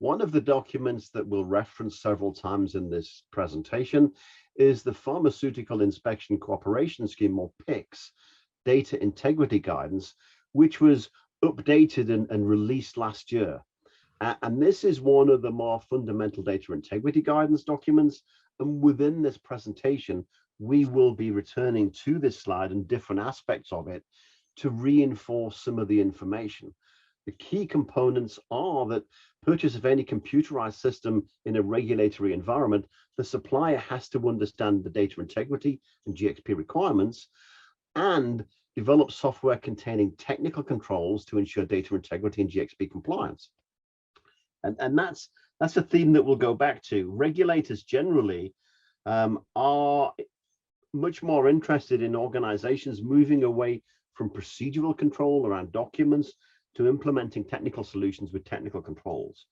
One of the documents that we'll reference several times in this presentation is the Pharmaceutical Inspection Cooperation Scheme, or PIC's, Data Integrity Guidance, which was updated and released last year. And this is one of the more fundamental data integrity guidance documents. And within this presentation, we will be returning to this slide and different aspects of it to reinforce some of the information. The key components are that purchase of any computerized system in a regulatory environment, the supplier has to understand the data integrity and GXP requirements and develop software containing technical controls to ensure data integrity and GXP compliance. And that's a theme that we'll go back to. Regulators generally are much more interested in organizations moving away from procedural control around documents to implementing technical solutions with technical controls.